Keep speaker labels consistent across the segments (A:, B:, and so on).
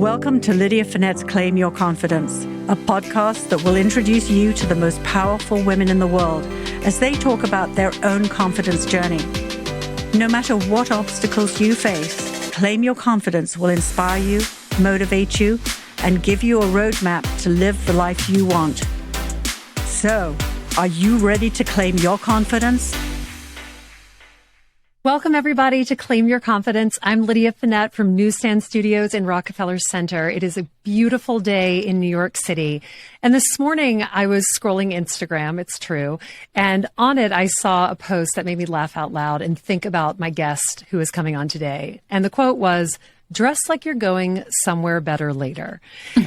A: Welcome to Lydia Fenet's Claim Your Confidence, a podcast that will introduce you to the most powerful women in the world as they talk about their own confidence journey. No matter what obstacles you face, Claim Your Confidence will inspire you, motivate you, and give you a roadmap to live the life you want. So, are you ready to claim your confidence?
B: Welcome, everybody, to Claim Your Confidence. I'm Lydia Fenet from Newsstand Studios in Rockefeller Center. It is a beautiful day in New York City. And this morning, I was scrolling Instagram, it's true, and on it, I saw a post that made me laugh out loud and think about my guest who is coming on today. And the quote was, "Dress like you're going somewhere better later."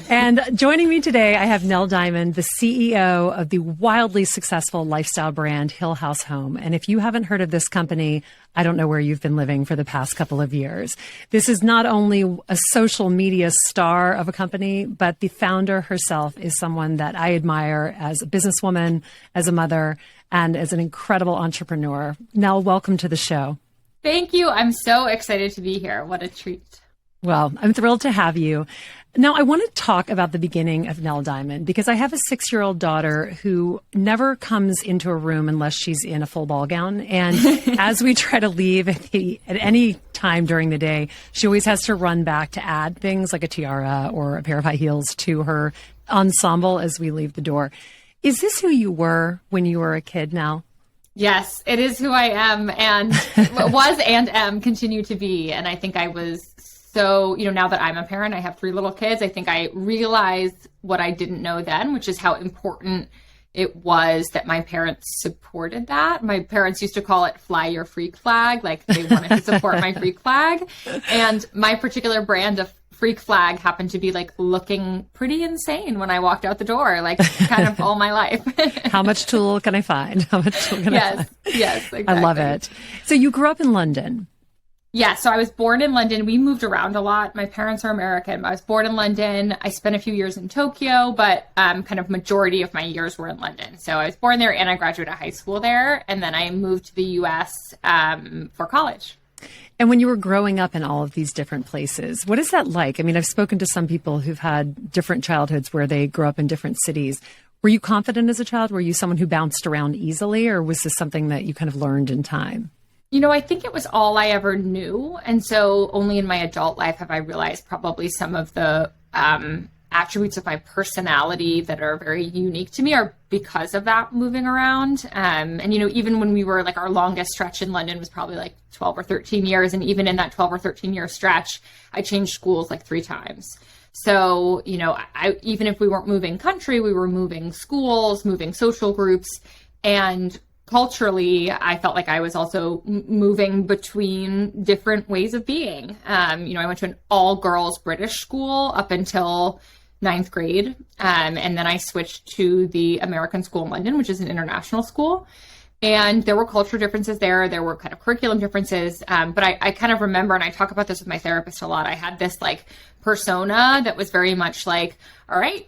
B: And joining me today, I have Nell Diamond, the CEO of the wildly successful lifestyle brand Hill House Home. And if you haven't heard of this company, I don't know where you've been living for the past couple of years. This is not only a social media star of a company, but the founder herself is someone that I admire as a businesswoman, as a mother, and as an incredible entrepreneur. Nell, welcome to the show.
C: Thank you. I'm so excited to be here. What a treat.
B: Well, I'm thrilled to have you. Now, I want to talk about the beginning of Nell Diamond because I have a 6-year-old daughter who never comes into a room unless she's in a full ball gown. And as we try to leave at any time during the day, she always has to run back to add things like a tiara or a pair of high heels to her ensemble as we leave the door. Is this who you were when you were a kid now?
C: Yes, it is who I am and was and am, continue to be. And I think I was so, now that I'm a parent, I have 3 little kids, I think I realized what I didn't know then, which is how important it was that my parents supported that. My parents used to call it fly your freak flag, like they wanted to support my freak flag. And my particular brand of freak flag happened to be like looking pretty insane when I walked out the door, like kind of all my life.
B: How much tool can I find? How much tool can I find?
C: Yes, exactly.
B: I love it. So you grew up in London.
C: Yeah, so I was born in London. We moved around a lot. My parents are American. I was born in London. I spent a few years in Tokyo, but kind of majority of my years were in London. So I was born there and I graduated high school there. And then I moved to the U.S. For college.
B: And when you were growing up in all of these different places, what is that like? I mean, I've spoken to some people who've had different childhoods where they grew up in different cities. Were you confident as a child? Were you someone who bounced around easily, or was this something that you kind of learned in time?
C: I think it was all I ever knew. And so only in my adult life have I realized probably some of the attributes of my personality that are very unique to me are because of that moving around. And, even when we were like our longest stretch in London was probably like 12 or 13 years. And even in that 12 or 13 year stretch, I changed schools like 3 times. So, even if we weren't moving country, we were moving schools, moving social groups. And culturally, I felt like I was also moving between different ways of being. I went to an all-girls British school up until 9th grade. And then I switched to the American school in London, which is an international school. And there were cultural differences there. There were kind of curriculum differences. But I kind of remember, and I talk about this with my therapist a lot, I had this like persona that was very much like, all right,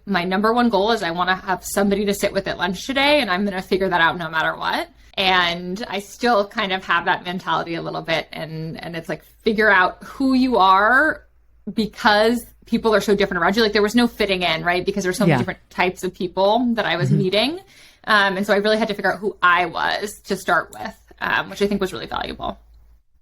C: my number one goal is I want to have somebody to sit with at lunch today, and I'm going to figure that out no matter what. And I still kind of have that mentality a little bit. And it's like, figure out who you are because people are so different around you. Like there was no fitting in, right? Because there's so many different types of people that I was meeting. And so I really had to figure out who I was to start with, which I think was really valuable.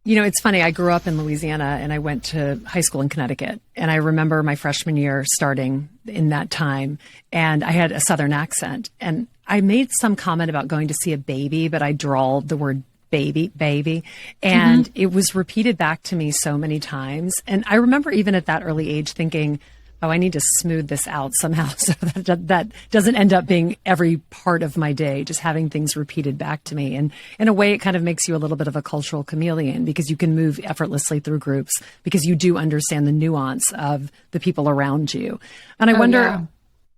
B: It's funny. I grew up in Louisiana and I went to high school in Connecticut. And I remember my freshman year starting in that time, and I had a Southern accent. And I made some comment about going to see a baby, but I drawled the word baby. And it was repeated back to me so many times. And I remember even at that early age thinking, oh, I need to smooth this out somehow so that doesn't end up being every part of my day, just having things repeated back to me. And in a way, it kind of makes you a little bit of a cultural chameleon because you can move effortlessly through groups because you do understand the nuance of the people around you. And I wonder,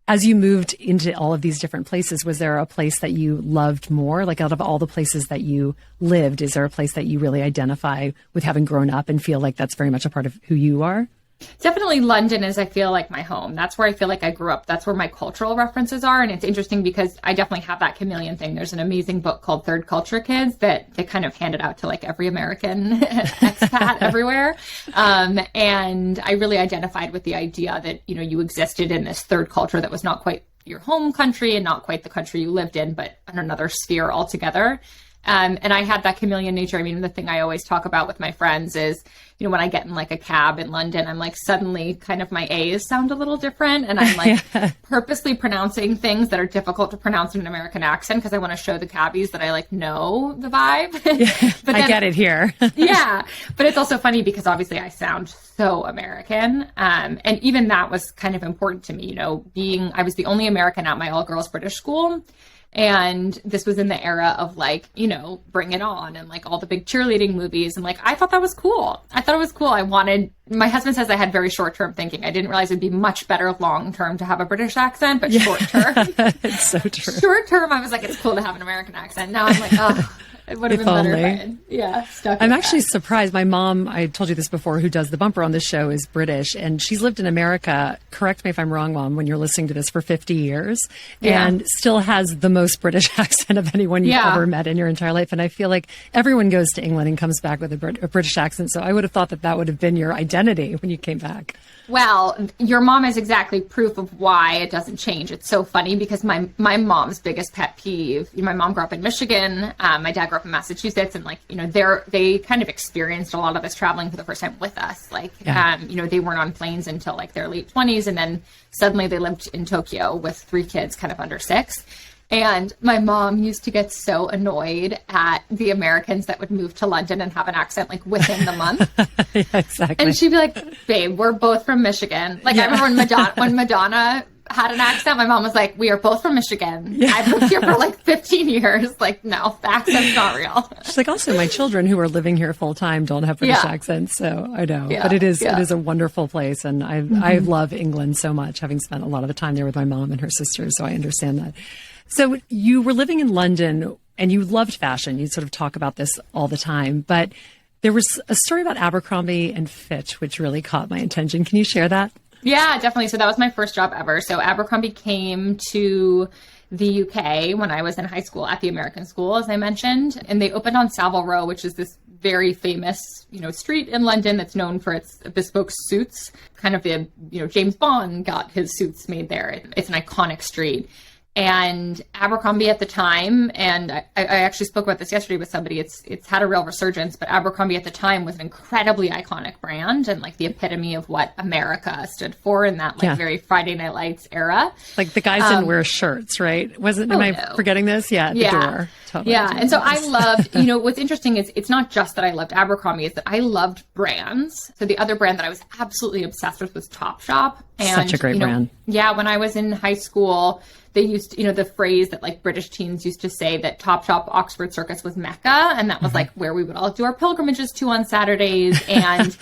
B: as you moved into all of these different places, was there a place that you loved more? Like out of all the places that you lived, is there a place that you really identify with having grown up and feel like that's very much a part of who you are?
C: Definitely London is, I feel like, my home. That's where I feel like I grew up. That's where my cultural references are. And it's interesting because I definitely have that chameleon thing. There's an amazing book called Third Culture Kids that they kind of handed out to like every American expat everywhere. And I really identified with the idea that, you know, you existed in this third culture that was not quite your home country and not quite the country you lived in, but in another sphere altogether. And I had that chameleon nature. I mean, the thing I always talk about with my friends is, you know, when I get in like a cab in London, I'm like, suddenly kind of my A's sound a little different. And I'm like purposely pronouncing things that are difficult to pronounce in an American accent because I want to show the cabbies that I like know the vibe.
B: But then, I get it here.
C: Yeah. But it's also funny because obviously I sound so American. And even that was kind of important to me, you know, I was the only American at my all girls British school. And this was in the era of like, you know, Bring It On and like all the big cheerleading movies. And like, I thought that was cool. I thought it was cool. My husband says I had very short-term thinking. I didn't realize it'd be much better long-term to have a British accent, but short-term.
B: It's so true.
C: Short-term, I was like, it's cool to have an American accent. Now I'm like, oh, it would have been better if I had, stuck
B: I'm
C: with
B: actually
C: that.
B: surprised. My mom, I told you this before, who does the bumper on this show is British, and she's lived in America, correct me if I'm wrong, Mom, when you're listening to this, for 50 years, and still has the most British accent of anyone you've ever met in your entire life. And I feel like everyone goes to England and comes back with a British accent, so I would have thought that would have been your identity when you came back.
C: Well, your mom is exactly proof of why it doesn't change. It's so funny because my mom's biggest pet peeve, you know, my mom grew up in Michigan, my dad grew up in Massachusetts, and like, you know, they kind of experienced a lot of this traveling for the first time with us. Like, you know, they weren't on planes until like their late 20s, and then suddenly they lived in Tokyo with 3 kids kind of under 6. And my mom used to get so annoyed at the Americans that would move to London and have an accent like within the month.
B: Yeah, exactly.
C: And she'd be like, babe, we're both from Michigan. Like I remember when Madonna had an accent, my mom was like, we are both from Michigan. I've lived here for like 15 years. Like, no, the accent's not real.
B: She's like, also my children who are living here full time don't have British accents. So I know, but it is a wonderful place. And I love England so much, having spent a lot of the time there with my mom and her sisters. So I understand that. So you were living in London and you loved fashion. You sort of talk about this all the time, but there was a story about Abercrombie and Fitch, which really caught my attention. Can you share that?
C: Yeah, definitely. So that was my first job ever. So Abercrombie came to the UK when I was in high school at the American School, as I mentioned, and they opened on Savile Row, which is this very famous, you know, street in London that's known for its bespoke suits. Kind of the, you know, James Bond got his suits made there. It's an iconic street. And Abercrombie at the time, and I actually spoke about this yesterday with somebody, it's had a real resurgence, but Abercrombie at the time was an incredibly iconic brand and like the epitome of what America stood for in that like very Friday Night Lights era.
B: Like the guys didn't wear shirts, right? Am I forgetting this? Yeah, at the door. Totally.
C: Yeah, and so I loved, you know, what's interesting is it's not just that I loved Abercrombie, it's that I loved brands. So the other brand that I was absolutely obsessed with was Topshop. And,
B: such a great brand.
C: Yeah, when I was in high school, they used, you know, the phrase that like British teens used to say that Topshop Oxford Circus was Mecca. And that was like where we would all do our pilgrimages to on Saturdays. And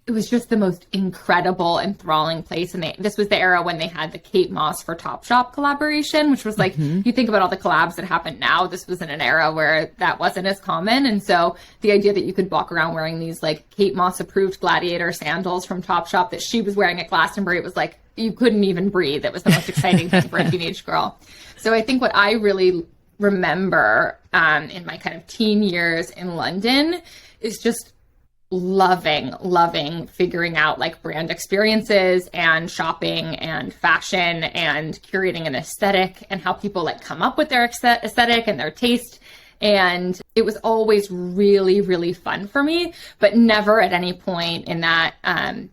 C: it was just the most incredible, enthralling place. And this was the era when they had the Kate Moss for Topshop collaboration, which was like, you think about all the collabs that happened now, this was in an era where that wasn't as common. And so the idea that you could walk around wearing these like Kate Moss approved gladiator sandals from Topshop that she was wearing at Glastonbury, it was like, you couldn't even breathe. It was the most exciting thing for a teenage girl. So I think what I really remember in my kind of teen years in London is just loving figuring out like brand experiences and shopping and fashion and curating an aesthetic and how people like come up with their aesthetic and their taste. And it was always really, really fun for me, but never at any point in that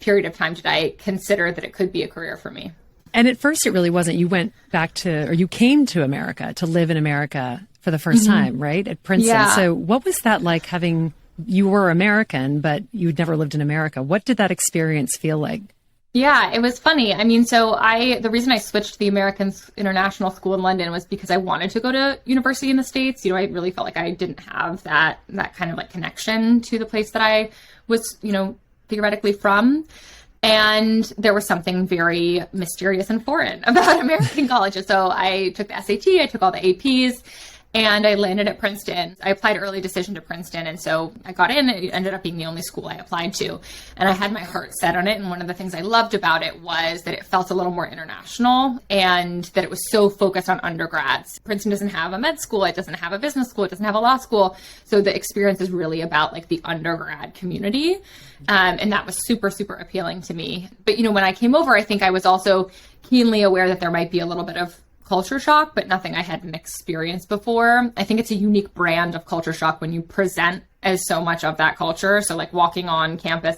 C: period of time did I consider that it could be a career for me.
B: And at first it really wasn't. You went back to, or you came to America to live in America for the first time, right? At Princeton.
C: Yeah.
B: So what was that like you were American, but you'd never lived in America. What did that experience feel like?
C: Yeah, it was funny. I mean, so the reason I switched to the American International School in London was because I wanted to go to university in the States. You know, I really felt like I didn't have that kind of like connection to the place that I was, you know, theoretically from. And there was something very mysterious and foreign about American colleges. So I took the SAT, I took all the APs, And I landed at Princeton. I applied early decision to Princeton. And so I got in. It ended up being the only school I applied to. And I had my heart set on it. And one of the things I loved about it was that it felt a little more international and that it was so focused on undergrads. Princeton doesn't have a med school. It doesn't have a business school. It doesn't have a law school. So the experience is really about like the undergrad community. And that was super, super appealing to me. But, when I came over, I think I was also keenly aware that there might be a little bit of culture shock, but nothing I hadn't experienced before. I think it's a unique brand of culture shock when you present as so much of that culture. So like walking on campus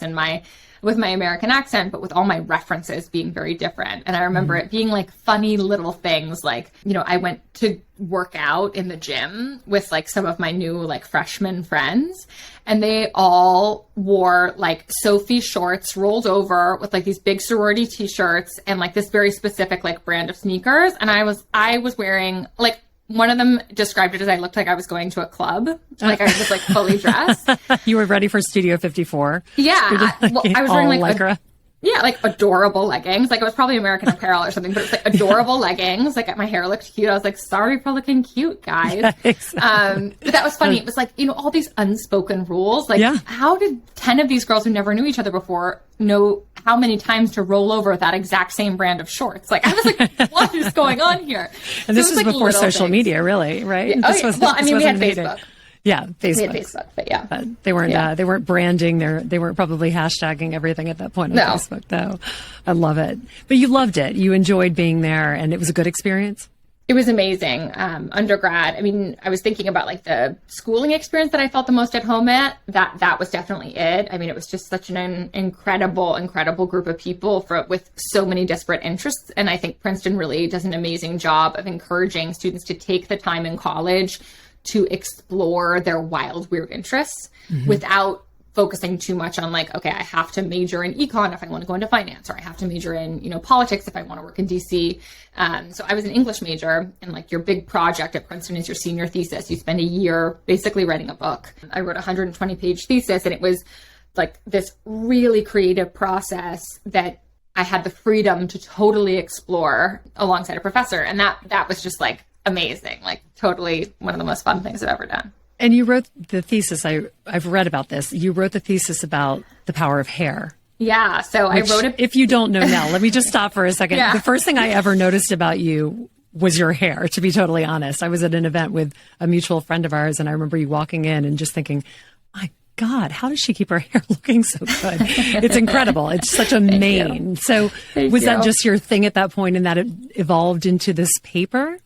C: with my American accent, but with all my references being very different. And I remember it being like funny little things like, I went to work out in the gym with like some of my new like freshman friends, and they all wore like Sophie shorts rolled over with like these big sorority t-shirts and like this very specific like brand of sneakers. And I was wearing like, one of them described it as I looked like I was going to a club. Like I was like fully dressed.
B: You were ready for Studio 54.
C: Yeah. I was wearing like
B: Lycra.
C: like adorable leggings. Like it was probably American Apparel or something, but it was like adorable leggings. Like my hair looked cute. I was like, sorry for looking cute, guys.
B: Yeah, exactly.
C: But that was funny. It was like, all these unspoken rules. Like how did 10 of these girls who never knew each other before know how many times to roll over that exact same brand of shorts? Like I was like, what is going on here?
B: And this was like before social media, really, right?
C: Yeah. We had Facebook.
B: Yeah, Facebook.
C: We had Facebook, but yeah.
B: But they weren't branding. They weren't probably hashtagging everything at that point on Facebook, though. I love it. But you loved it. You enjoyed being there, and it was a good experience.
C: It was amazing. Undergrad, I was thinking about like the schooling experience that I felt the most at home at. That was definitely it. It was just such an incredible group of people with so many disparate interests. And I think Princeton really does an amazing job of encouraging students to take the time in college to explore their wild, weird interests without focusing too much on like, okay, I have to major in econ if I want to go into finance, or I have to major in, politics if I want to work in DC. So I was an English major, and like your big project at Princeton is your senior thesis. You spend a year basically writing a book. I wrote a 120-page thesis, and it was like this really creative process that I had the freedom to totally explore alongside a professor. And that was just like amazing, like totally one of the most fun things I've ever done.
B: And you wrote the thesis, I've read about this. You wrote the thesis about the power of hair.
C: Yeah. So I wrote it.
B: If you don't know Nell, let me just stop for a second.
C: Yeah.
B: The first thing I ever noticed about you was your hair, to be totally honest. I was at an event with a mutual friend of ours, and I remember you walking in and just thinking, my God, how does she keep her hair looking so good? It's incredible. It's such a mane. So was that just your thing at that point, and that it evolved into this paper?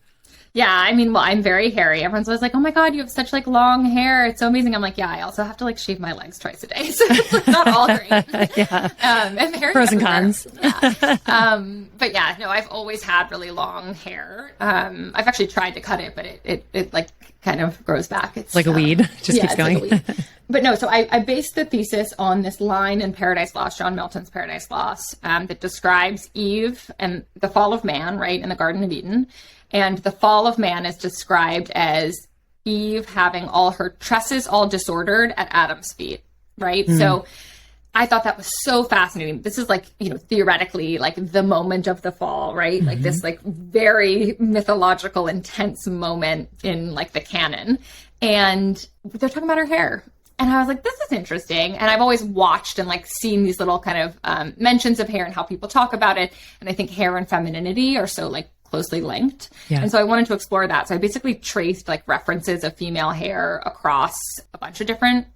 C: Yeah, I'm very hairy. Everyone's always like, oh my God, you have such like long hair. It's so amazing. I'm like, yeah, I also have to like shave my legs twice a day. So it's like, not all great.
B: Yeah.
C: And hair
B: pros and cons.
C: Yeah. But yeah, no, I've always had really long hair. I've actually tried to cut it, but it like kind of grows back. It's
B: like a weed. Just keeps going.
C: Like a weed. But no, so I based the thesis on this line in Paradise Lost, John Milton's Paradise Lost, that describes Eve and the fall of man, right, in the Garden of Eden. And the fall of man is described as Eve having all her tresses all disordered at Adam's feet, right? Mm-hmm. So I thought that was so fascinating. This is like, theoretically like the moment of the fall, right? Mm-hmm. Like this like very mythological, intense moment in like the canon. And they're talking about her hair. And I was like, this is interesting. And I've always watched and like seen these little kind of mentions of hair and how people talk about it. And I think hair and femininity are so like closely linked. Yeah. And so I wanted to explore that. So I basically traced like references of female hair across a bunch of different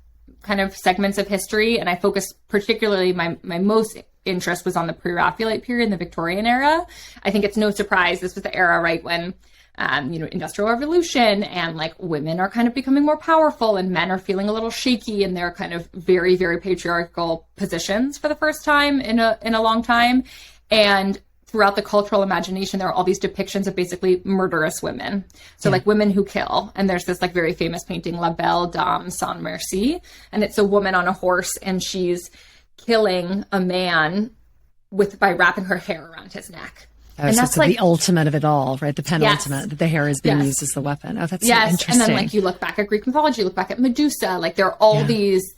C: kind of segments of history. And I focused particularly, my most interest was on the pre-Raphaelite period, the Victorian era. I think it's no surprise this was the era, right, when Industrial Revolution, and like women are kind of becoming more powerful and men are feeling a little shaky in their kind of very, very patriarchal positions for the first time in a long time. And throughout the cultural imagination, there are all these depictions of basically murderous women. So like women who kill. And there's this like very famous painting, La Belle Dame sans Merci. And it's a woman on a horse, and she's killing a man by wrapping her hair around his neck.
B: And so that's like the ultimate of it all, right? The penultimate, that the hair is being used as the weapon. Oh, that's so interesting.
C: And then like you look back at Greek mythology, you look back at Medusa, like there are all these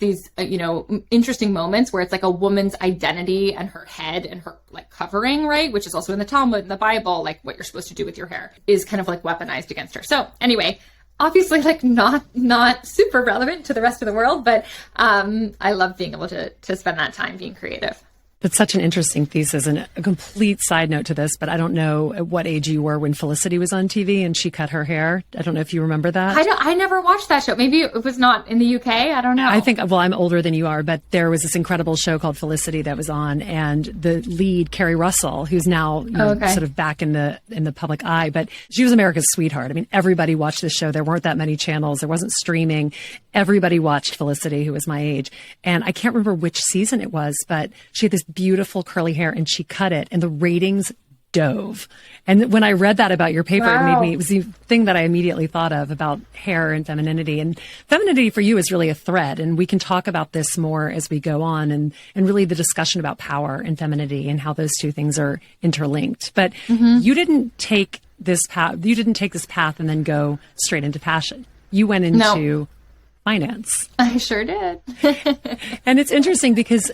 C: interesting moments where it's like a woman's identity and her head and her like covering, right? Which is also in the Talmud and the Bible, like what you're supposed to do with your hair is kind of like weaponized against her. So anyway, obviously like not super relevant to the rest of the world, but I love being able to spend that time being creative.
B: That's such an interesting thesis, and a complete side note to this, but I don't know at what age you were when Felicity was on TV and she cut her hair. I don't know if you remember that.
C: I never watched that show. Maybe it was not in the UK. I don't know.
B: I think, well, I'm older than you are, but there was this incredible show called Felicity that was on, and the lead, Kerry Russell, who's now sort of back in the public eye, but she was America's sweetheart. I mean, everybody watched this show. There weren't that many channels. There wasn't streaming. Everybody watched Felicity, who was my age. And I can't remember which season it was, but she had this beautiful curly hair and she cut it and the ratings dove. And when I read that about your paper, it was the thing that I immediately thought of about hair and femininity. And femininity for you is really a thread. And we can talk about this more as we go on, and really the discussion about power and femininity and how those two things are interlinked. But you didn't take this path. You didn't take this path and then go straight into passion. You went into finance.
C: I sure did.
B: And it's interesting because,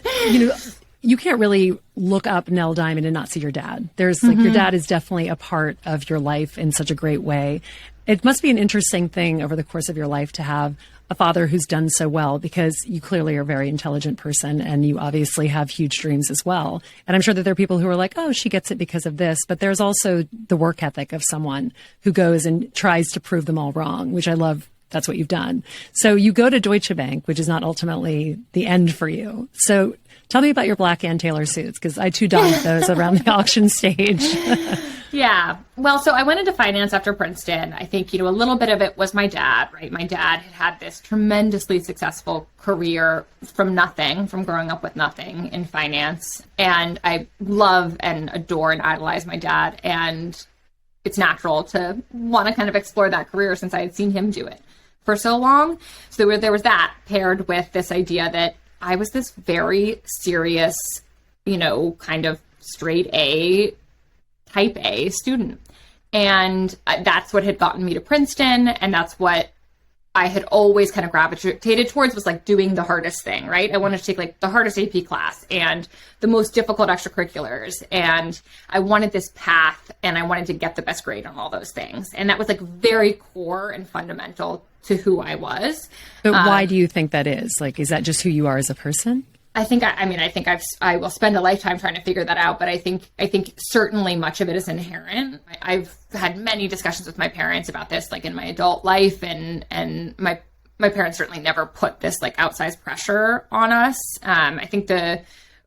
B: you can't really look up Nell Diamond and not see your dad. There's like, your dad is definitely a part of your life in such a great way. It must be an interesting thing over the course of your life to have a father who's done so well, because you clearly are a very intelligent person and you obviously have huge dreams as well. And I'm sure that there are people who are like, oh, she gets it because of this. But there's also the work ethic of someone who goes and tries to prove them all wrong, which I love. That's what you've done. So you go to Deutsche Bank, which is not ultimately the end for you. So tell me about your black Ann Taylor suits, because I too donned those around the auction stage.
C: Yeah. Well, so I went into finance after Princeton. I think, a little bit of it was my dad, right? My dad had this tremendously successful career from growing up with nothing in finance. And I love and adore and idolize my dad. And it's natural to want to kind of explore that career since I had seen him do it for so long. So there was that paired with this idea that I was this very serious, kind of straight A, type A student. And that's what had gotten me to Princeton. And that's what I had always kind of gravitated towards, was like doing the hardest thing, right? I wanted to take like the hardest AP class and the most difficult extracurriculars. And I wanted this path and I wanted to get the best grade on all those things. And that was like very core and fundamental to who I was.
B: But why do you think that is? Like, is that just who you are as a person?
C: I think I will spend a lifetime trying to figure that out, but I think certainly much of it is inherent. I've had many discussions with my parents about this, like in my adult life, and my parents certainly never put this like outsized pressure on us. I think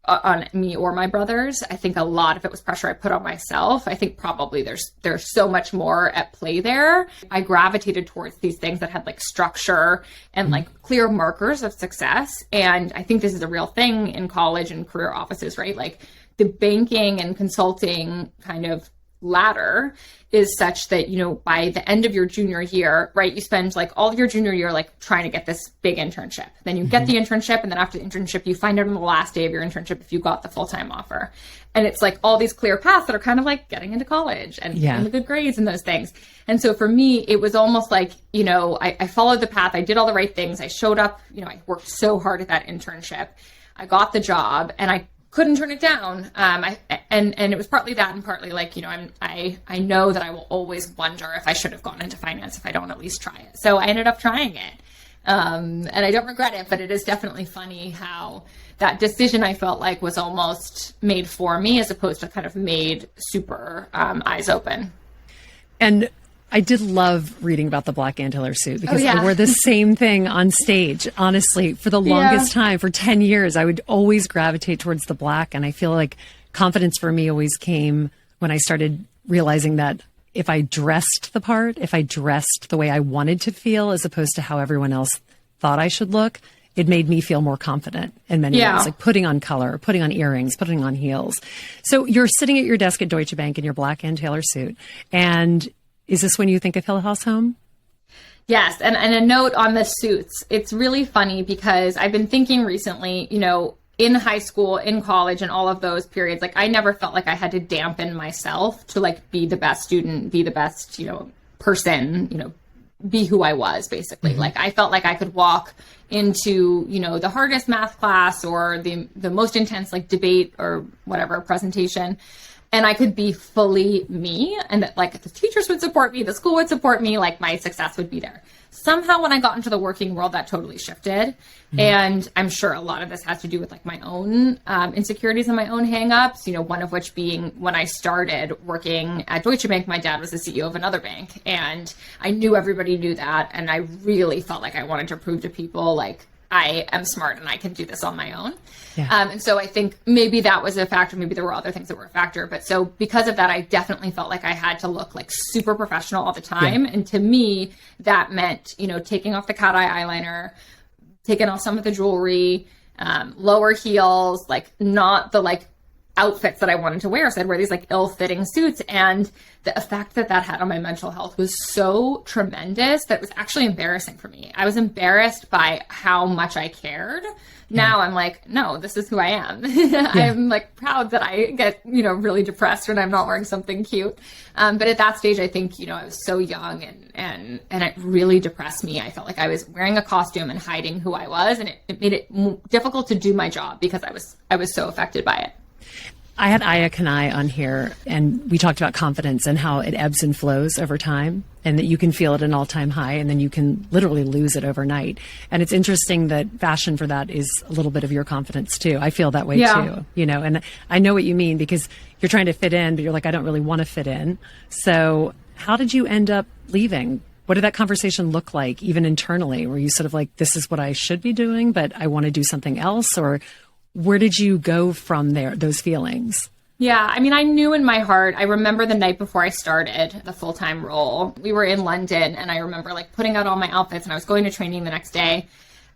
C: on me or my brothers, I think a lot of it was pressure I put on myself. I think probably there's so much more at play there. I gravitated towards these things that had like structure and like clear markers of success. And I think this is a real thing in college and career offices, right? Like the banking and consulting kind of ladder is such that, by the end of your junior year, right, you spend like all of your junior year like trying to get this big internship. Then you get the internship, and then after the internship, you find out on the last day of your internship if you got the full-time offer. And it's like all these clear paths that are kind of like getting into college and getting the good grades and those things. And so for me, it was almost like, I followed the path. I did all the right things. I showed up, I worked so hard at that internship. I got the job and I couldn't turn it down. And it was partly that, and partly like, I know that I will always wonder if I should have gone into finance if I don't at least try it. So I ended up trying it. And I don't regret it, but it is definitely funny how that decision I felt like was almost made for me as opposed to kind of made super eyes open.
B: And I did love reading about the black Ann Taylor suit, because I wore the same thing on stage. Honestly, for the longest time, for 10 years, I would always gravitate towards the black. And I feel like confidence for me always came when I started realizing that if I dressed the part, if I dressed the way I wanted to feel, as opposed to how everyone else thought I should look, it made me feel more confident in many ways, like putting on color, putting on earrings, putting on heels. So you're sitting at your desk at Deutsche Bank in your black Ann Taylor suit, and is this when you think of Hill House Home?
C: Yes. And a note on the suits. It's really funny because I've been thinking recently, in high school, in college, and all of those periods, like I never felt like I had to dampen myself to like be the best student, be the best, person, be who I was basically. Like I felt like I could walk into, the hardest math class or the most intense like debate or whatever presentation. and I could be fully me, and that like the teachers would support me, the school would support me, like my success would be there. Somehow when I got into the working world, that totally shifted. And I'm sure a lot of this has to do with like my own insecurities and my own hangups, you know, one of which being when I started working at Deutsche Bank, my dad was the CEO of another bank, and I knew everybody knew that. And I really felt like I wanted to prove to people like, I am smart and I can do this on my own. Yeah. And so I think maybe that was a factor. Maybe there were other things that were a factor. But so because of that, I definitely felt like I had to look like super professional all the time. Yeah. And to me, that meant, you know, taking off the cat eye eyeliner, taking off some of the jewelry, lower heels, like not the like outfits that I wanted to wear. So I'd wear these like ill-fitting suits. And the effect that that had on my mental health was so tremendous that it was actually embarrassing for me. I was embarrassed by how much I cared. Now I'm like, no, this is who I am. I'm like proud that I get, you know, really depressed when I'm not wearing something cute. But at that stage, I think, you know, I was so young and it really depressed me. I felt like I was wearing a costume and hiding who I was. And it made it difficult to do my job because I was so affected by it.
B: I had Aya Kanai on here, and we talked about confidence and how it ebbs and flows over time, and that you can feel it at an all-time high, and then you can literally lose it overnight. And it's interesting that fashion for that is a little bit of your confidence too. I feel that way too, you know, and I know what you mean because you're trying to fit in, but you're like, I don't really want to fit in. So how did you end up leaving? What did that conversation look like, even internally? Were you sort of like, this is what I should be doing, but I want to do something else? Or where did you go from there, those feelings?
C: Yeah, I mean, I knew in my heart, I remember the night before I started the full-time role, we were in London, and I remember like putting out all my outfits, and I was going to training the next day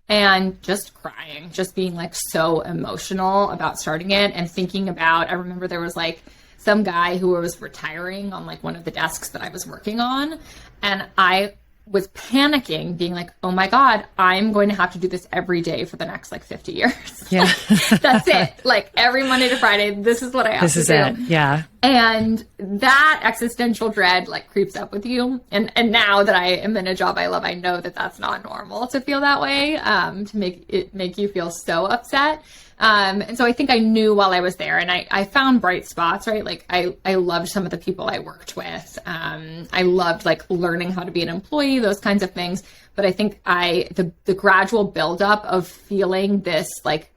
C: and just crying, just being like so emotional about starting it and thinking about, I remember there was like some guy who was retiring on like one of the desks that I was working on, and I was panicking, being like, oh my God, I'm going to have to do this every day for the next like 50 years.
B: Yeah.
C: That's it. Like every Monday to Friday, this is what I have to do. This is it.
B: Yeah.
C: And that existential dread like creeps up with you. And now that I am in a job I love, I know that that's not normal to feel that way, to make you feel so upset. And so I think I knew while I was there, and I found bright spots, right? Like I loved some of the people I worked with. I loved like learning how to be an employee, those kinds of things. But I think the gradual buildup of feeling this like,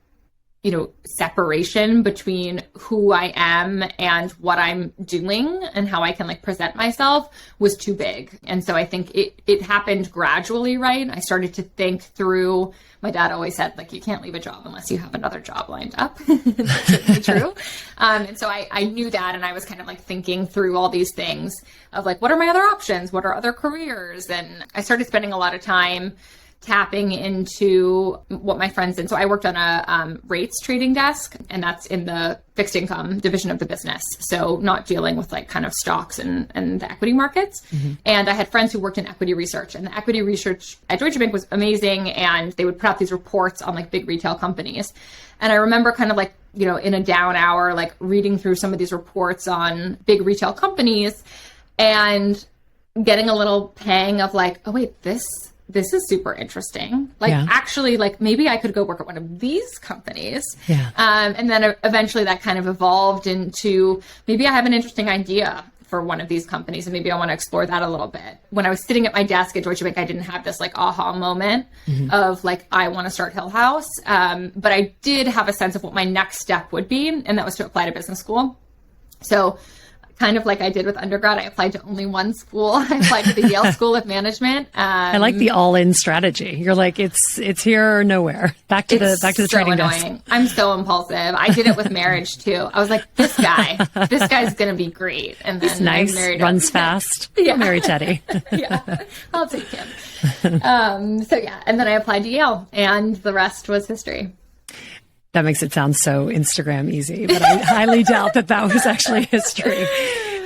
C: you know, separation between who I am and what I'm doing and how I can like present myself was too big. And so I think it happened gradually, right? I started to think through, my dad always said, like, you can't leave a job unless you have another job lined up. That's certainly true. And so I knew that, and I was kind of like thinking through all these things of like, what are my other options? What are other careers? And I started spending a lot of time tapping into what my friends did. So I worked on a rates trading desk, and that's in the fixed income division of the business. So not dealing with like kind of stocks and the equity markets. Mm-hmm. And I had friends who worked in equity research, and the equity research at Deutsche Bank was amazing. And they would put out these reports on like big retail companies. And I remember kind of like, you know, in a down hour, like reading through some of these reports on big retail companies and getting a little pang of like, oh wait, this is super interesting. Like, actually, like maybe I could go work at one of these companies. Yeah. And then eventually that kind of evolved into maybe I have an interesting idea for one of these companies, and maybe I want to explore that a little bit. When I was sitting at my desk at Deutsche Bank, I didn't have this like aha moment of like, I want to start Hill House. But I did have a sense of what my next step would be, and that was to apply to business school. So kind of like I did with undergrad, I applied to only one school. I applied to the Yale School of Management. I
B: like the all-in strategy. You're like, it's here or nowhere. Back to the trading desk.
C: I'm so impulsive. I did it with marriage too. I was like, this guy's going to be great. And then
B: he's nice, runs fast.
C: Yeah.
B: Marry Teddy.
C: Yeah, I'll take him. So yeah, and then I applied to Yale, and the rest was history.
B: That makes it sound so Instagram easy, but I highly doubt that was actually history.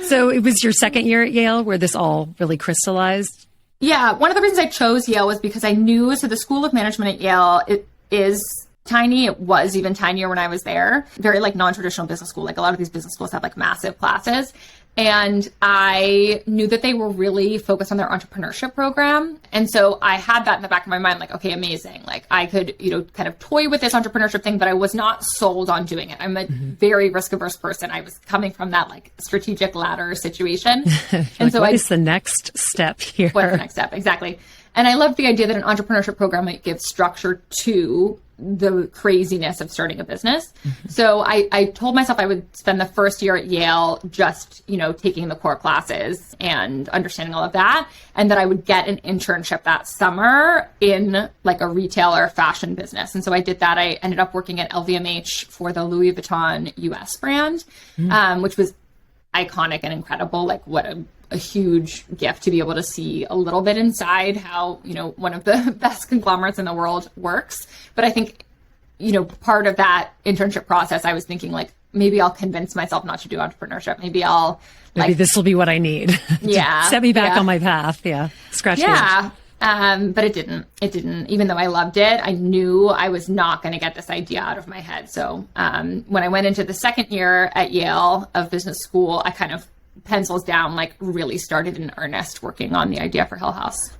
B: So it was your second year at Yale where this all really crystallized? Yeah.
C: One of the reasons I chose Yale was because I knew, so the School of Management at Yale, it is tiny. It was even tinier when I was there. Very like non-traditional business school. Like a lot of these business schools have like massive classes. And I knew that they were really focused on their entrepreneurship program. And so I had that in the back of my mind, like, okay, amazing. Like I could, kind of toy with this entrepreneurship thing, but I was not sold on doing it. I'm a very risk averse person. I was coming from that like strategic ladder situation. And
B: like, so what is the next step here?
C: What's the next step? Exactly. And I love the idea that an entrepreneurship program might give structure to the craziness of starting a business. So I told myself I would spend the first year at Yale just, taking the core classes and understanding all of that. And that I would get an internship that summer in like a retail or fashion business. And so I did that. I ended up working at LVMH for the Louis Vuitton US brand, which was iconic and incredible. Like what a huge gift to be able to see a little bit inside how, one of the best conglomerates in the world works. But I think, part of that internship process, I was thinking like, maybe I'll convince myself not to do entrepreneurship. Maybe this will
B: be what I need.
C: Yeah.
B: Set me back on my path. Yeah. Scratch the itch.
C: But it didn't. Even though I loved it, I knew I was not going to get this idea out of my head. So when I went into the second year at Yale of business school, I kind of pencils down, like really started in earnest working on the idea for Hill House.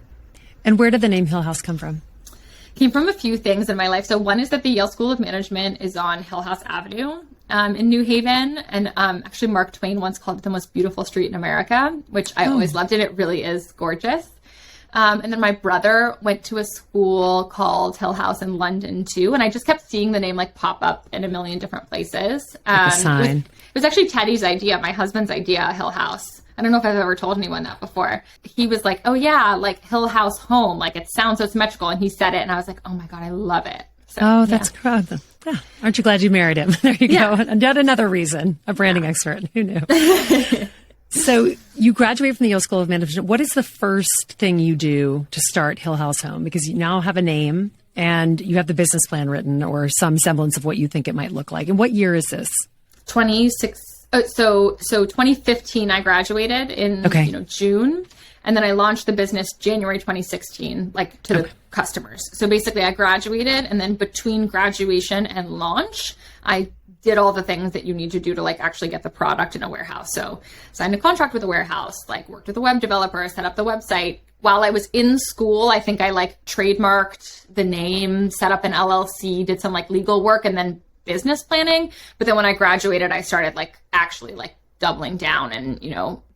B: And where did the name Hill House come from?
C: Came from a few things in my life. So one is that the Yale School of Management is on Hill House Avenue in New Haven. And actually Mark Twain once called it the most beautiful street in America, which I always loved it. It really is gorgeous. And then my brother went to a school called Hill House in London too. And I just kept seeing the name like pop up in a million different places.
B: Like a sign.
C: It was actually Teddy's idea, my husband's idea, Hill House. I don't know if I've ever told anyone that before. He was like, oh yeah, like Hill House home. Like it sounds so symmetrical. And he said it and I was like, oh my God, I love it. So,
B: that's cool. Yeah. Aren't you glad you married him? There you go. And yet another reason, a branding expert. Who knew? So you graduate from the Yale School of Management. What is the first thing you do to start Hill House Home? Because you now have a name and you have the business plan written or some semblance of what you think it might look like. And what year is this?
C: 2015, I graduated in June. And then I launched the business January 2016, like to the customers. So basically I graduated and then between graduation and launch, I did all the things that you need to do to like actually get the product in a warehouse. So signed a contract with a warehouse, like worked with a web developer, set up the website. While I was in school, I think I like trademarked the name, set up an LLC, did some like legal work and then business planning. But then when I graduated, I started like actually like doubling down and,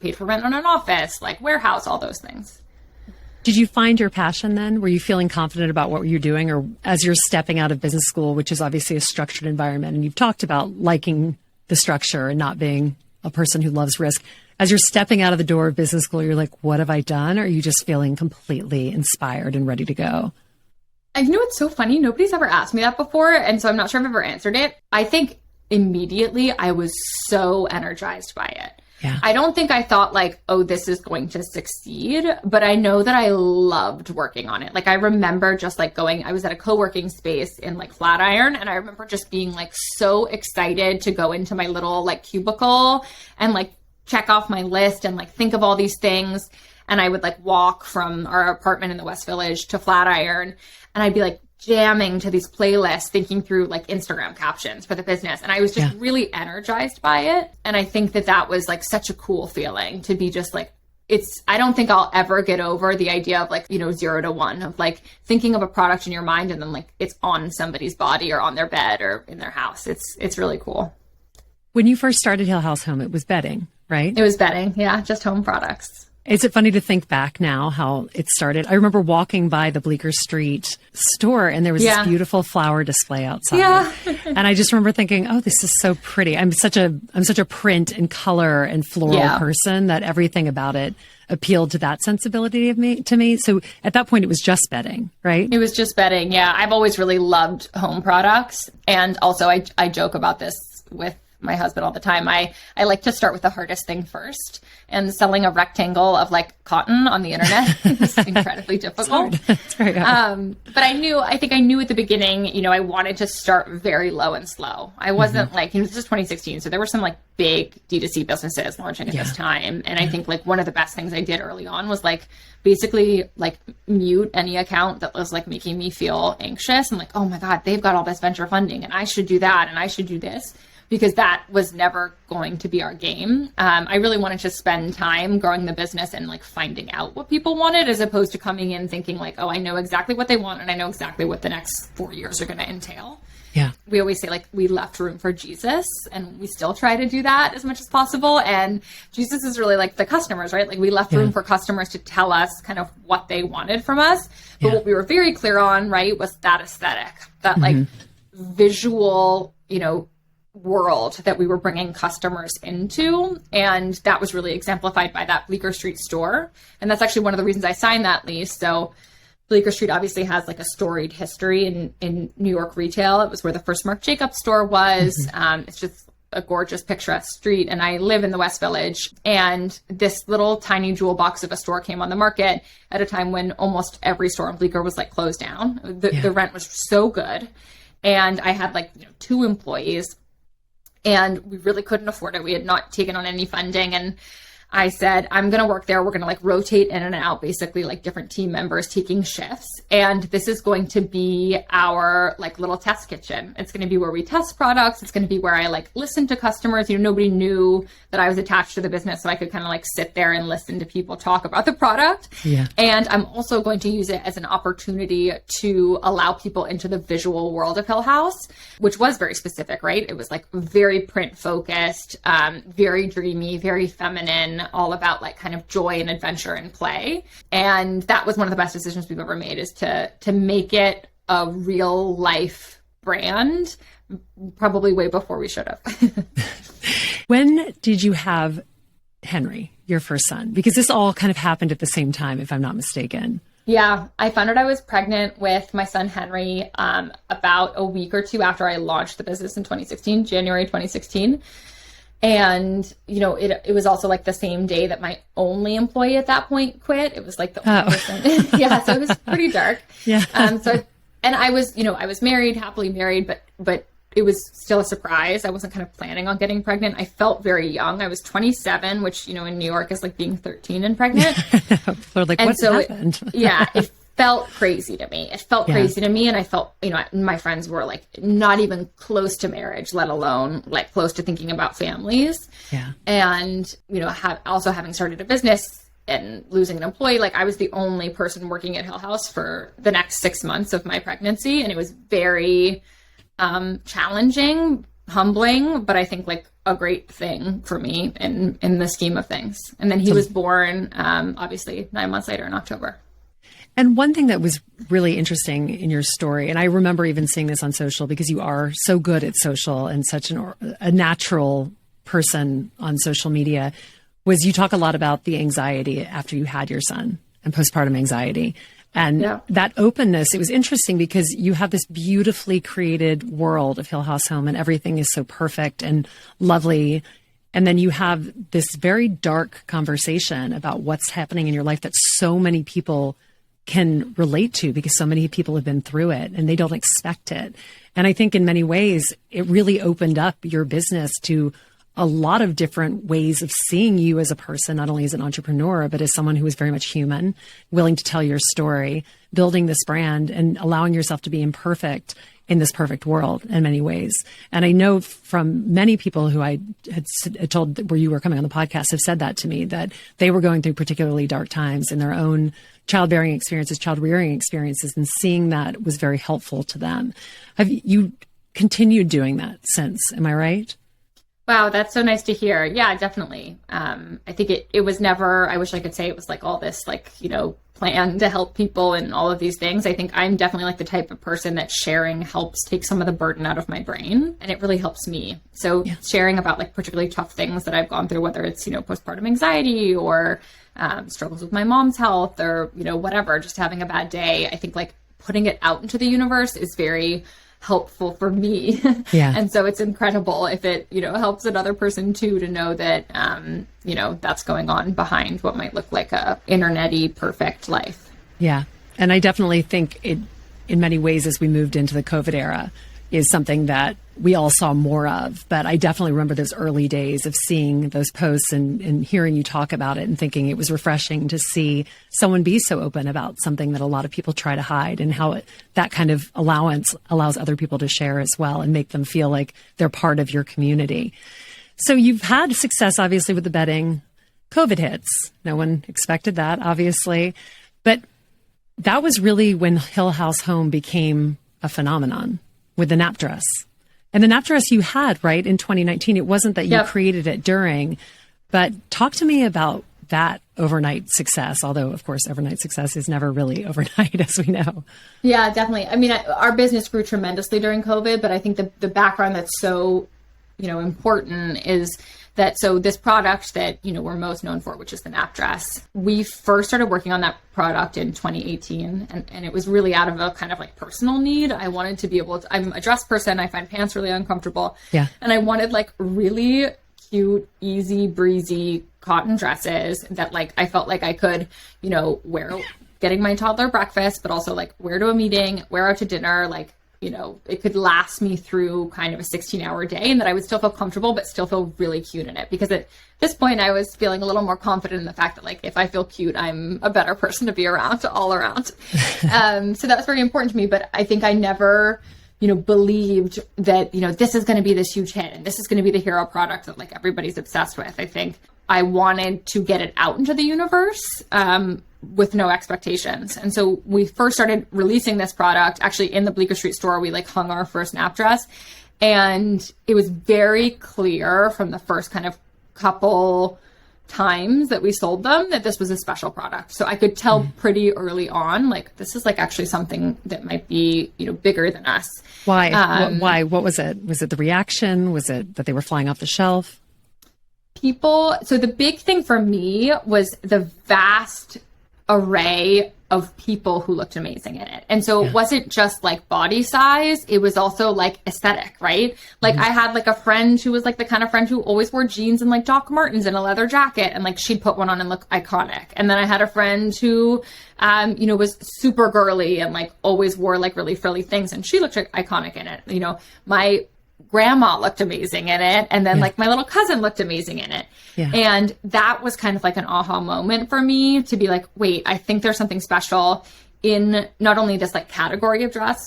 C: paid for rent on an office, like warehouse, all those things.
B: Did you find your passion then? Were you feeling confident about what you're doing? Or as you're stepping out of business school, which is obviously a structured environment, and you've talked about liking the structure and not being a person who loves risk. As you're stepping out of the door of business school, you're like, what have I done? Or are you just feeling completely inspired and ready to go?
C: It's so funny. Nobody's ever asked me that before. And so I'm not sure I've ever answered it. I think immediately I was so energized by it.
B: Yeah.
C: I don't think I thought like, oh, this is going to succeed, but I know that I loved working on it. Like I remember just like I was at a co-working space in like Flatiron, and I remember just being like so excited to go into my little like cubicle and like check off my list and like think of all these things. And I would like walk from our apartment in the West Village to Flatiron, and I'd be like jamming to these playlists, thinking through like Instagram captions for the business. And I was just really energized by it. And I think that was like such a cool feeling to be just like, I don't think I'll ever get over the idea of like, 0 to 1 of like thinking of a product in your mind and then like it's on somebody's body or on their bed or in their house. It's really cool.
B: When you first started Hill House Home, it was bedding, right?
C: It was bedding. Yeah. Just home products.
B: Is it funny to think back now how it started? I remember walking by the Bleecker Street store and there was this beautiful flower display outside.
C: Yeah.
B: And I just remember thinking, oh, this is so pretty. I'm such a print and color and floral person that everything about it appealed to that sensibility to me. So at that point, it was just bedding, right?
C: It was just bedding. Yeah. I've always really loved home products. And also I joke about this with my husband all the time, I like to start with the hardest thing first. And selling a rectangle of like cotton on the internet is incredibly difficult.
B: It's very hard.
C: But I think I knew at the beginning, I wanted to start very low and slow. I wasn't like, this is 2016. So there were some like big D2C businesses launching at this time. And I think like one of the best things I did early on was like basically like mute any account that was like making me feel anxious and like, oh my God, they've got all this venture funding and I should do that and I should do this, because that was never going to be our game. I really wanted to spend time growing the business and like finding out what people wanted, as opposed to coming in thinking like, oh, I know exactly what they want and I know exactly what the next 4 years are going to entail.
B: Yeah.
C: We always say like we left room for Jesus, and we still try to do that as much as possible. And Jesus is really like the customers, right? Like we left room for customers to tell us kind of what they wanted from us. But what we were very clear on, right, was that aesthetic, that like visual, world that we were bringing customers into. And that was really exemplified by that Bleecker Street store. And that's actually one of the reasons I signed that lease. So Bleecker Street obviously has like a storied history in New York retail. It was where the first Marc Jacobs store was. It's just a gorgeous, picturesque street. And I live in the West Village. And this little tiny jewel box of a store came on the market at a time when almost every store in Bleecker was like closed down. The rent was so good. And I had like 2 employees. And we really couldn't afford it. We had not taken on any funding. And I said, I'm going to work there. We're going to like rotate in and out, basically like different team members taking shifts. And this is going to be our like little test kitchen. It's going to be where we test products. It's going to be where I like listen to customers. Nobody knew that I was attached to the business. So I could kind of like sit there and listen to people talk about the product. Yeah. And I'm also going to use it as an opportunity to allow people into the visual world of Hill House, which was very specific, right? It was like very print focused, very dreamy, very feminine, all about like kind of joy and adventure and play. And that was one of the best decisions we've ever made, is to make it a real life brand, probably way before we should have.
B: When did you have Henry, your first son? Because this all kind of happened at the same time, if I'm not mistaken.
C: Yeah, I found out I was pregnant with my son, Henry, about a week or 2 after I launched the business in 2016, January 2016. And, it was also like the same day that my only employee at that point quit. It was like the only person. Yeah. So it was pretty dark.
B: Yeah.
C: And I was married, happily married, but it was still a surprise. I wasn't kind of planning on getting pregnant. I felt very young. I was 27, which, in New York is like being 13 and pregnant.
B: They're like, what's happened?
C: It felt crazy to me. It felt crazy to me. And I felt, my friends were like not even close to marriage, let alone like close to thinking about families.
B: Yeah.
C: And, also having started a business and losing an employee, like I was the only person working at Hill House for the next 6 months of my pregnancy. And it was very challenging, humbling, but I think like a great thing for me in the scheme of things. And then he was born, obviously 9 months later in October.
B: And one thing that was really interesting in your story, and I remember even seeing this on social, because you are so good at social and such a natural person on social media, was you talk a lot about the anxiety after you had your son and postpartum anxiety. And that openness, it was interesting because you have this beautifully created world of Hill House Home and everything is so perfect and lovely. And then you have this very dark conversation about what's happening in your life that so many people can relate to, because so many people have been through it and they don't expect it. And I think in many ways, it really opened up your business to a lot of different ways of seeing you as a person, not only as an entrepreneur, but as someone who is very much human, willing to tell your story, building this brand and allowing yourself to be imperfect in this perfect world in many ways. And I know from many people who I had told where you were coming on the podcast have said that to me, that they were going through particularly dark times in their own childbearing experiences, child rearing experiences, and seeing that was very helpful to them. Have you continued doing that since? Am I right?
C: Wow, that's so nice to hear. Yeah, definitely. I think it was never, I wish I could say it was like all this like, plan to help people and all of these things. I think I'm definitely like the type of person that sharing helps take some of the burden out of my brain, and it really helps me. So sharing about like particularly tough things that I've gone through, whether it's, postpartum anxiety or struggles with my mom's health or, whatever, just having a bad day. I think like putting it out into the universe is very helpful for me.
B: Yeah.
C: And so it's incredible if it, helps another person too, to know that, that's going on behind what might look like a internet-y perfect life.
B: Yeah. And I definitely think it, in many ways, as we moved into the COVID era, is something that we all saw more of. But I definitely remember those early days of seeing those posts and hearing you talk about it and thinking it was refreshing to see someone be so open about something that a lot of people try to hide, and how that kind of allowance allows other people to share as well and make them feel like they're part of your community. So you've had success, obviously, with the bedding. COVID hits. No one expected that, obviously. But that was really when Hill House Home became a phenomenon with the nap dress. And the nap dress you had, right, in 2019. It wasn't that you created it during, but talk to me about that overnight success. Although, of course, overnight success is never really overnight, as we know.
C: Yeah, definitely. I mean, our business grew tremendously during COVID, but I think the background that's so, important is that, so this product that, we're most known for, which is the nap dress, we first started working on that product in 2018. And it was really out of a kind of like personal need. I wanted to be able to, I'm a dress person. I find pants really uncomfortable.
B: Yeah.
C: And I wanted like really cute, easy, breezy cotton dresses that like, I felt like I could, wear getting my toddler breakfast, but also like wear to a meeting, wear out to dinner, like, it could last me through kind of a 16-hour day, and that I would still feel comfortable, but still feel really cute in it. Because at this point, I was feeling a little more confident in the fact that, like, if I feel cute, I'm a better person to be around all around. So that was very important to me. But I think I never, believed that, this is going to be this huge hit and this is going to be the hero product that like everybody's obsessed with. I think I wanted to get it out into the universe, with no expectations. And so we first started releasing this product actually in the Bleecker Street store. We like hung our first nap dress, and it was very clear from the first kind of couple times that we sold them that this was a special product. So I could tell pretty early on, like, this is like actually something that might be, bigger than us.
B: Why? Why? What was it? Was it the reaction? Was it that they were flying off the shelf?
C: So the big thing for me was the vast array of people who looked amazing in it. And so it wasn't just like body size, it was also like aesthetic, right? Like I had like a friend who was like the kind of friend who always wore jeans and like Doc Martens and a leather jacket, and like she'd put one on and look iconic. And then I had a friend who was super girly and like always wore like really frilly things, and she looked iconic in it. My grandma looked amazing in it, and then like my little cousin looked amazing in it. And that was kind of like an aha moment for me to be like, wait, I think there's something special in not only this like category of dress,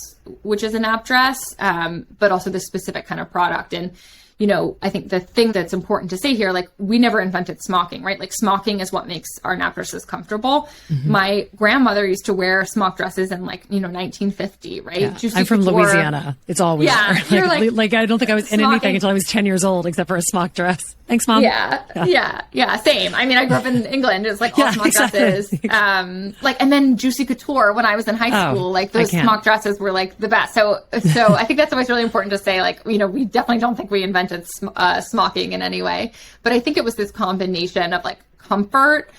C: which is a nap dress, but also this specific kind of product. And I think the thing that's important to say here, like, we never invented smocking, right? Like, smocking is what makes our nap dresses comfortable. My grandmother used to wear smock dresses in 1950, right?
B: Yeah. I'm from Louisiana. It's all we wear. Like, I don't think I was in anything until I was 10 years old, except for a smock dress. Thanks, Mom.
C: Yeah. Same. I mean, I grew up in England. It was like all smock dresses. And then Juicy Couture when I was in high school, like those smock dresses were like the best. So I think that's always really important to say, like, we definitely don't think we invented smocking in any way, but I think it was this combination of like comfort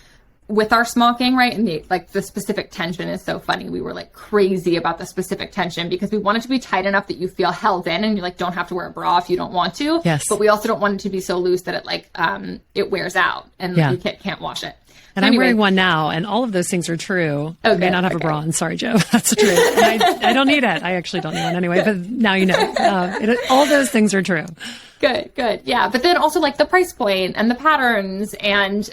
C: with our smocking, right? And the specific tension is so funny. We were like crazy about the specific tension because we want it to be tight enough that you feel held in and you like don't have to wear a bra if you don't want to.
B: Yes.
C: But we also don't want it to be so loose that it like it wears out and you can't wash it.
B: And I'm wearing one now, and all of those things are true.
C: Okay,
B: I may not have a bra on. Sorry, Joe. That's true. And I don't need it. I actually don't need one anyway, but now you know. All those things are true.
C: Good. Yeah. But then also like the price point and the patterns and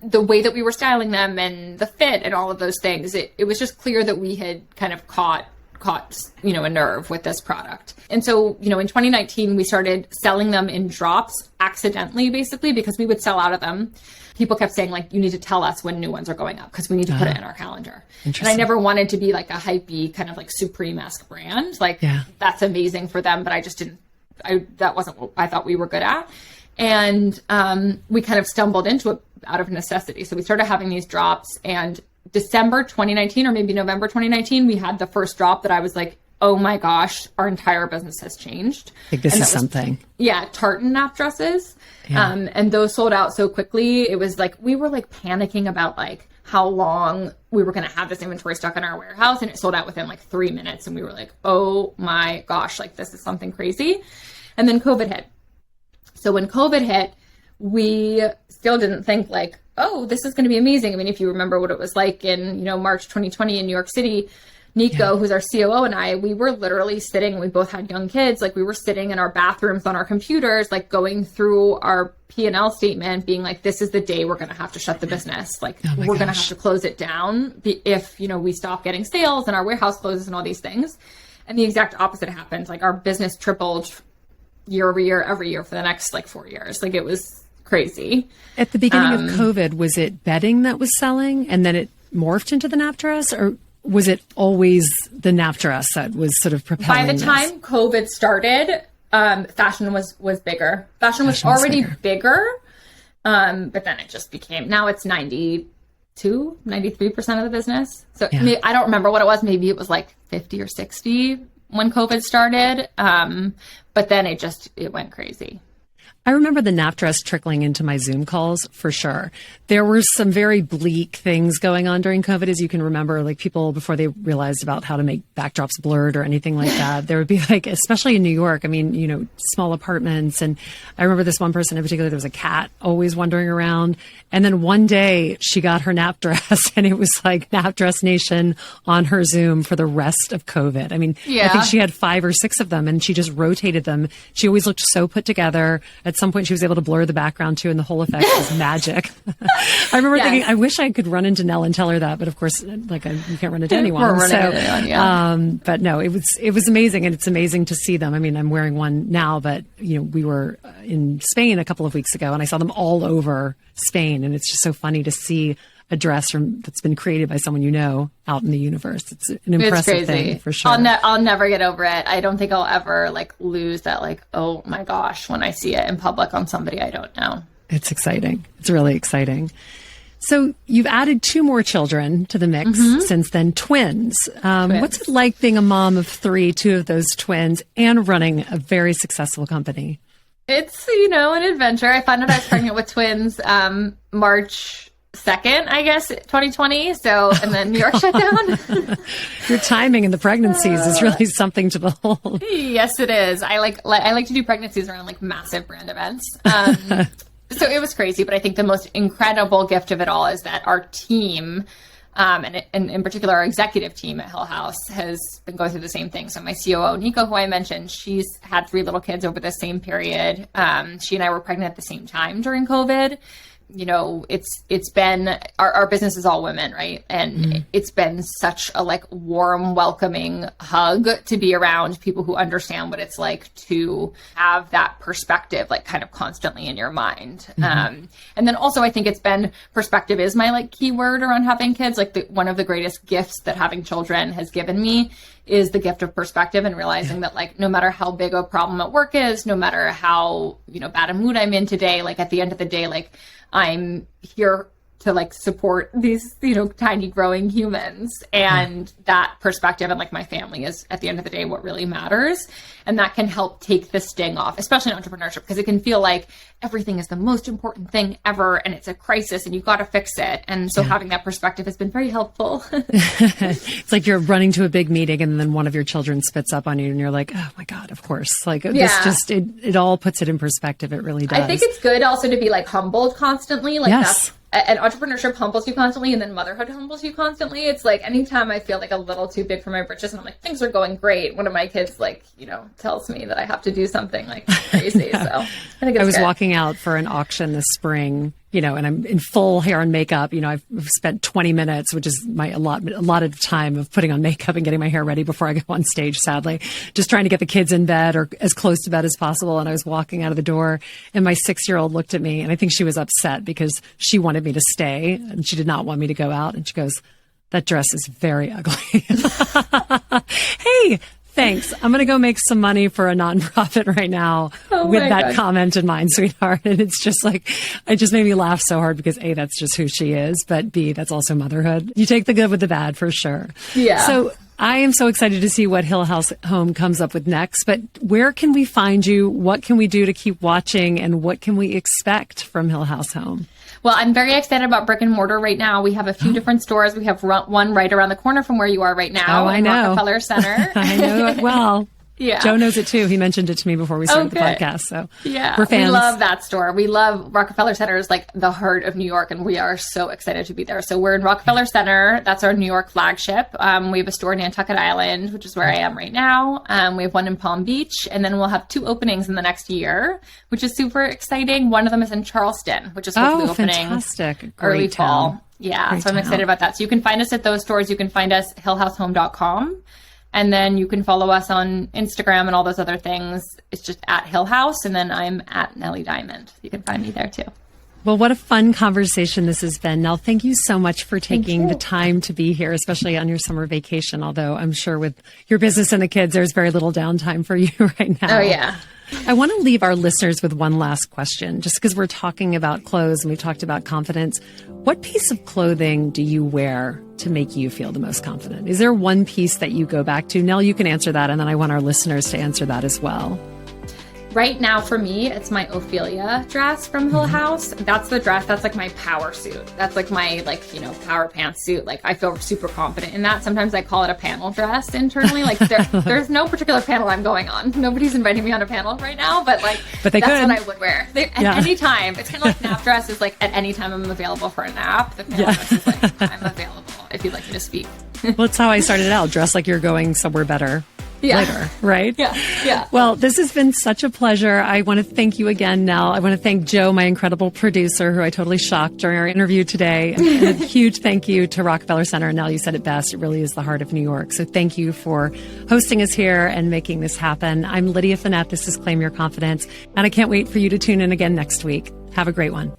C: the way that we were styling them and the fit and all of those things. It was just clear that we had kind of caught a nerve with this product. And so, in 2019, we started selling them in drops accidentally, basically, because we would sell out of them. People kept saying, like, you need to tell us when new ones are going up because we need to put it in our calendar. And I never wanted to be like a hypey kind of like Supreme-esque brand. Like, that's amazing for them, but I just didn't, that wasn't what I thought we were good at. And we kind of stumbled into it out of necessity. So we started having these drops, and December 2019 or maybe November 2019, we had the first drop that I was like, oh my gosh, our entire business has changed.
B: Like, this is something.
C: Tartan nap dresses. And those sold out so quickly. It was like, we were like panicking about like how long we were going to have this inventory stuck in our warehouse, and it sold out within like 3 minutes. And we were like, oh my gosh, like this is something crazy. And then COVID hit. So when COVID hit, we still didn't think like, oh, this is going to be amazing. I mean, if you remember what it was like in, you know, March 2020 in New York City, Nico, who's our COO, and I, we were literally sitting, we both had young kids, like we were sitting in our bathrooms on our computers, like going through our P&L statement, being like, this is the day we're going to have to shut the business. Like we're going to have to close it down if, you know, we stop getting sales and our warehouse closes and all these things. And the exact opposite happened. Like our business tripled year over year, every year for the next like 4 years. Like it was crazy.
B: At the beginning of COVID, was it bedding that was selling and then it morphed into the nap dress, or was it always the nap dress that was sort of propelling
C: By the time COVID started, fashion was bigger. Fashion was already bigger. But then it just became, now it's 93% of the business. So I don't remember what it was. Maybe it was like 50 or 60 when COVID started. But then it went crazy.
B: I remember the nap dress trickling into my Zoom calls for sure. There were some very bleak things going on during COVID, as you can remember, like people before they realized about how to make backdrops blurred or anything like that. There would be like, especially in New York, I mean, you know, small apartments. And I remember this one person in particular, there was a cat always wandering around. And then one day she got her nap dress and it was like Nap Dress Nation on her Zoom for the rest of COVID. I mean, I think she had 5 or 6 of them and she just rotated them. She always looked so put together. At some point she was able to blur the background too, and the whole effect was magic. I remember thinking, I wish I could run into Nell and tell her that, but of course, like you can't run into anyone. But no, it was amazing, and it's amazing to see them. I mean, I'm wearing one now, but you know, we were in Spain a couple of weeks ago, and I saw them all over Spain, and it's just so funny to see a dress that's been created by someone you know out in the universe. It's an impressive thing for sure.
C: I'll never get over it. I don't think I'll ever like lose that like, oh my gosh, when I see it in public on somebody I don't know.
B: It's exciting. It's really exciting. So you've added 2 more children to the mix since then, twins. What's it like being a mom of 3, 2 of those twins, and running a very successful company?
C: It's, you know, an adventure. I found out I was pregnant with twins March 2nd, I guess, 2020. So, and then New York shut down.
B: Your timing in the pregnancies is really something to behold.
C: Yes, it is. I like to do pregnancies around like massive brand events. So it was crazy, but I think the most incredible gift of it all is that our team, and in particular our executive team at Hill House, has been going through the same thing. So my COO, Nico, who I mentioned, she's had 3 little kids over the same period. She and I were pregnant at the same time during COVID. You know, it's been, our business is all women, right? And it's been such a like warm, welcoming hug to be around people who understand what it's like to have that perspective, like kind of constantly in your mind. And then also I think it's been, perspective is my like key word around having kids. Like one of the greatest gifts that having children has given me is the gift of perspective, and realizing that like, no matter how big a problem at work is, no matter how, you know, bad a mood I'm in today, like at the end of the day, like I'm here to like support these, you know, tiny growing humans, and that perspective and like my family is at the end of the day what really matters. And that can help take the sting off, especially in entrepreneurship, because it can feel like everything is the most important thing ever and it's a crisis and you've got to fix it. And so having that perspective has been very helpful.
B: It's like you're running to a big meeting and then one of your children spits up on you and you're like, oh my God, of course. Like this just, it all puts it in perspective. It really does.
C: I think it's good also to be like humbled constantly. Like that's, and entrepreneurship humbles you constantly, and then motherhood humbles you constantly. It's like anytime I feel like a little too big for my britches and I'm like, things are going great, one of my kids like, you know, tells me that I have to do something like crazy. So I think it's
B: I was walking out for an auction this spring, you know, and I'm in full hair and makeup. You know, I've spent 20 minutes, which is my allotted time of putting on makeup and getting my hair ready before I go on stage, sadly, just trying to get the kids in bed or as close to bed as possible. And I was walking out of the door and my 6-year-old looked at me, and I think she was upset because she wanted me to stay and she did not want me to go out. And she goes, "That dress is very ugly." Hey, thanks. I'm going to go make some money for a nonprofit right now with that comment in mind, sweetheart. And it's just like, it just made me laugh so hard because A, that's just who she is, but B, that's also motherhood. You take the good with the bad for sure.
C: Yeah.
B: So I am so excited to see what Hill House Home comes up with next. But where can we find you? What can we do to keep watching? And what can we expect from Hill House Home?
C: Well, I'm very excited about brick and mortar right now. We have a few different stores. We have one right around the corner from where you are right now in Rockefeller Center.
B: I know it well.
C: Yeah.
B: Joe knows it too. He mentioned it to me before we started the podcast. So
C: yeah,
B: we're fans.
C: We love that store. We love Rockefeller Center is like the heart of New York, and we are so excited to be there. So we're in Rockefeller Center. That's our New York flagship. We have a store in Nantucket Island, which is where I am right now. We have one in Palm Beach, and then we'll have 2 openings in the next year, which is super exciting. One of them is in Charleston, which is hopefully opening
B: fantastic.
C: early
B: Great
C: fall.
B: town.
C: Yeah,
B: Great
C: so I'm excited about that. So you can find us at those stores. You can find us hillhousehome.com. And then you can follow us on Instagram and all those other things. It's just at Hill House. And then I'm at Nell Diamond. You can find me there too.
B: Well, what a fun conversation this has been. Nell, thank you so much for taking the time to be here, especially on your summer vacation. Although I'm sure with your business and the kids, there's very little downtime for you right now.
C: Oh, yeah.
B: I want to leave our listeners with one last question, just because we're talking about clothes and we talked about confidence. What piece of clothing do you wear to make you feel the most confident? Is there one piece that you go back to? Nell, you can answer that, and then I want our listeners to answer that as well.
C: Right now, for me, it's my Ophelia dress from Hill House. That's the dress. That's like my power suit. That's like my, power pants suit. Like, I feel super confident in that. Sometimes I call it a panel dress internally. Like, there's no particular panel I'm going on. Nobody's inviting me on a panel right now, but that's what I would wear. At any time. It's kind of like nap dress is like at any time I'm available for a nap. The panel dress is like, I'm available if you'd like me to speak.
B: Well, that's how I started out. Dress like you're going somewhere better. Later, right?
C: Yeah.
B: Well, this has been such a pleasure. I want to thank you again, Nell. I want to thank Joe, my incredible producer, who I totally shocked during our interview today. And a huge thank you to Rockefeller Center. Nell, you said it best. It really is the heart of New York. So thank you for hosting us here and making this happen. I'm Lydia Fenet. This is Claim Your Confidence. And I can't wait for you to tune in again next week. Have a great one.